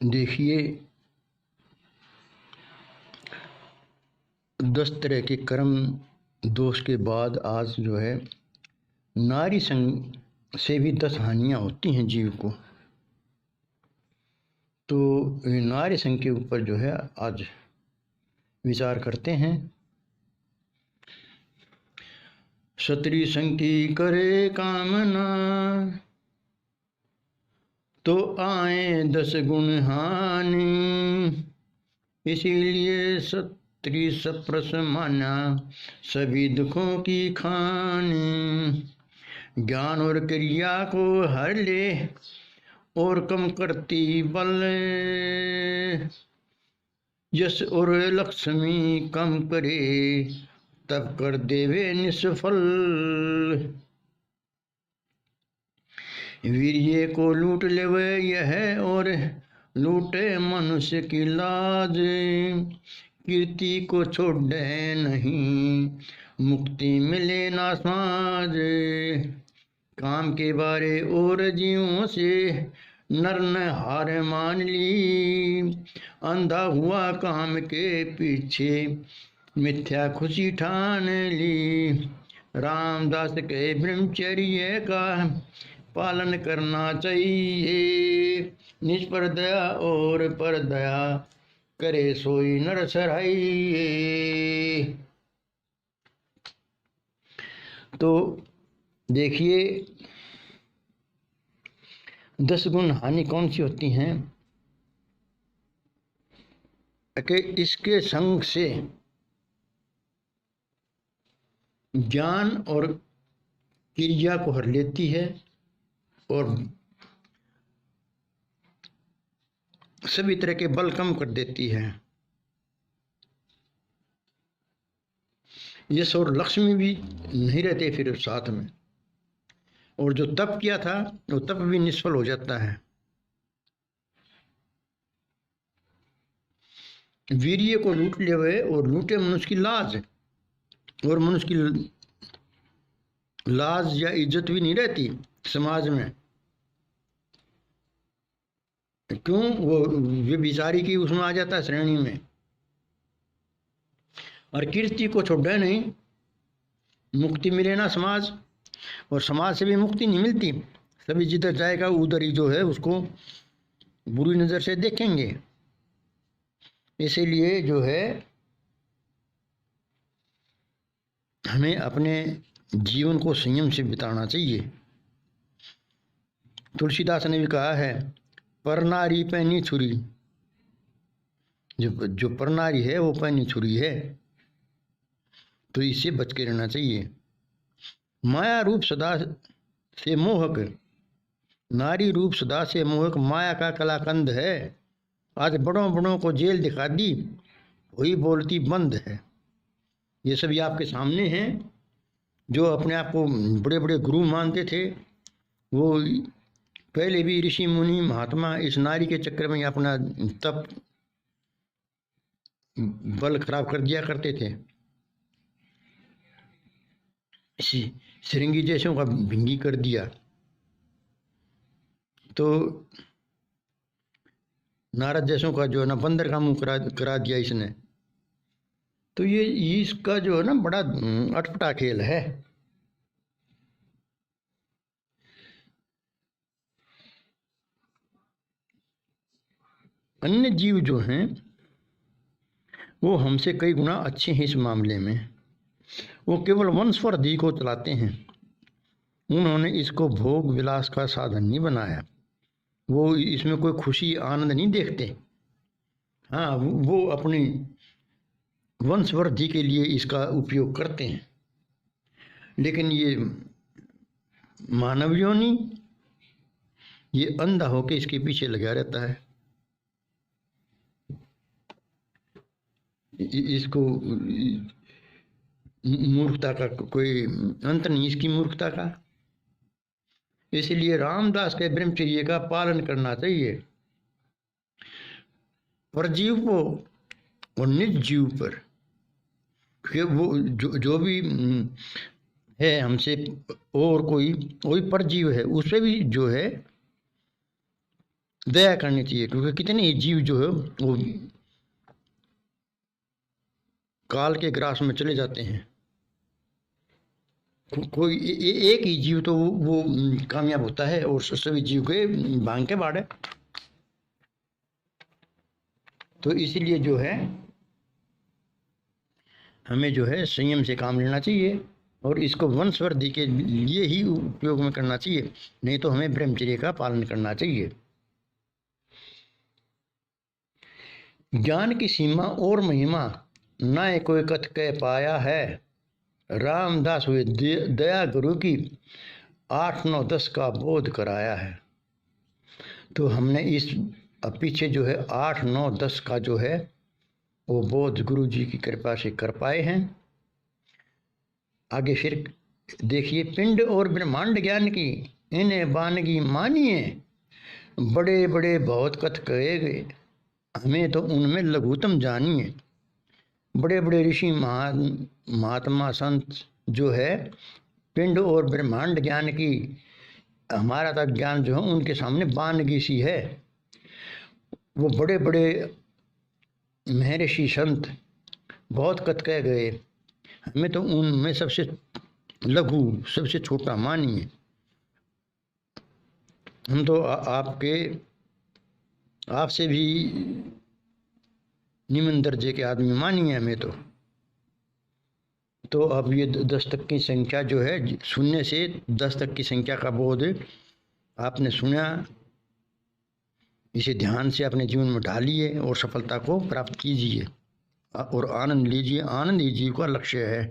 देखिए, 10 तरह के कर्म दोष के बाद आज जो है नारी संग से भी 10 हानियां होती हैं जीव को। तो नारी संग के ऊपर जो है आज विचार करते हैं। क्षत्रिय संग की करे कामना, तो आए 10 गुण हानि। इसीलिए क्षत्रिय सप्रस माना, सभी दुखों की खानी। ज्ञान और क्रिया को हर ले, और कम करती बल। यश और लक्ष्मी कम करे, तब कर देवे निष्फल। वीर्य को लूट लेवे यह, और लूटे मनुष्य की लाज। कीर्ति को छोड़े नहीं, मुक्ति मिले ना समाज। काम के बारे और जीवों से, नर ने हार मान ली। अंधा हुआ काम के पीछे, मिथ्या खुशी ठान ली। रामदास के ब्रह्मचर्य का पालन करना चाहिए। निज पर दया और पर दया, करे सोई नर सराइए। तो देखिए, 10 गुण हानि कौन सी होती हैं कि इसके संग से ज्ञान और क्रिया को हर लेती है, और सभी तरह के बल कम कर देती है। यश और लक्ष्मी भी नहीं रहते फिर साथ में, और जो तप किया था वो तप भी निष्फल हो जाता है। वीर्य को लूट ले, और लूटे मनुष्य की लाज, और मनुष्य की लाज या इज्जत भी नहीं रहती समाज में। क्यों? वो व्यभिचारी की उसमें आ जाता है श्रेणी में। और कीर्ति को छोड़े नहीं, मुक्ति मिले ना समाज, और समाज से भी मुक्ति नहीं मिलती। सभी जिधर जाएगा उधर ही जो है उसको बुरी नजर से देखेंगे। इसीलिए जो है हमें अपने जीवन को संयम से बिताना चाहिए। तुलसीदास ने भी कहा है, परनारी पैनी छुरी। जो परनारी है वो पैनी छुरी है, तो इससे बच के रहना चाहिए। माया रूप सदा से मोहक, नारी रूप सदा से मोहक। माया का कलाकंद है, आज बड़ों बड़ों को जेल दिखा दी, वही बोलती बंद है। ये सभी आपके सामने हैं। जो अपने आप को बड़े बड़े गुरु मानते थे, वो पहले भी ऋषि मुनि महात्मा इस नारी के चक्कर में अपना तप बल खराब कर दिया करते थे। श्रृंगी जैसों का भिंगी कर दिया। तो नारद जैसों का जो है ना बंदर का मुंह करा दिया इसने। तो ये इसका जो है ना बड़ा अटपटा खेल है। अन्य जीव जो हैं वो हमसे कई गुना अच्छे हैं इस मामले में। वो केवल वंशवृद्धि को चलाते हैं, उन्होंने इसको भोग विलास का साधन नहीं बनाया। वो इसमें कोई खुशी आनंद नहीं देखते। हाँ, वो अपनी वंशवृद्धि के लिए इसका उपयोग करते हैं। लेकिन ये मानव योनि, ये अंधा होके इसके पीछे लगा रहता है। इसको मूर्खता का कोई अंत नहीं, इसकी मूर्खता का। इसलिए रामदास के ब्रह्मचर्य का पालन करना चाहिए। परजीव को और निज जीव पर, वो जो भी है हमसे और कोई परजीव है, उससे भी जो है दया करनी चाहिए, क्योंकि कितने ही जीव जो है वो काल के ग्रास में चले जाते हैं। कोई एक ही जीव तो वो कामयाब होता है और सभी जीव के भांग के बाढ़ है। तो इसलिए जो है हमें जो है संयम से काम लेना चाहिए और इसको वंशवृद्धि के लिए ही उपयोग में करना चाहिए, नहीं तो हमें ब्रह्मचर्य का पालन करना चाहिए। ज्ञान की सीमा और महिमा न कोई कथ कह पाया है, रामदास हुए दया गुरु की 8 9 10 का बोध कराया है। तो हमने इस पीछे जो है 8 9 10 का जो है वो बोध गुरु जी की कृपा से कर पाए हैं। आगे फिर देखिए, पिंड और ब्रह्मांड ज्ञान की इन्हें बानगी मानिए, बड़े बड़े बहुत कथ कहे गए, हमें तो उनमें लघुतम जानिए। बड़े बड़े ऋषि महात्मा संत जो है पिंड और ब्रह्मांड ज्ञान की हमारा तक ज्ञान जो है उनके सामने बानगी सी है। वो बड़े बड़े महर्षि संत बहुत कथ कह गए, हमें तो उनमें सबसे लघु सबसे छोटा मानिए। हम तो आपसे भी निम्न दर्जे के आदमी मानिए हमें तो अब ये 10 तक की संख्या जो है, शून्य से 10 तक की संख्या का बोध आपने सुना, इसे ध्यान से अपने जीवन में ढालिए और सफलता को प्राप्त कीजिए और आनंद लीजिए। आनंद ही जीव का लक्ष्य है।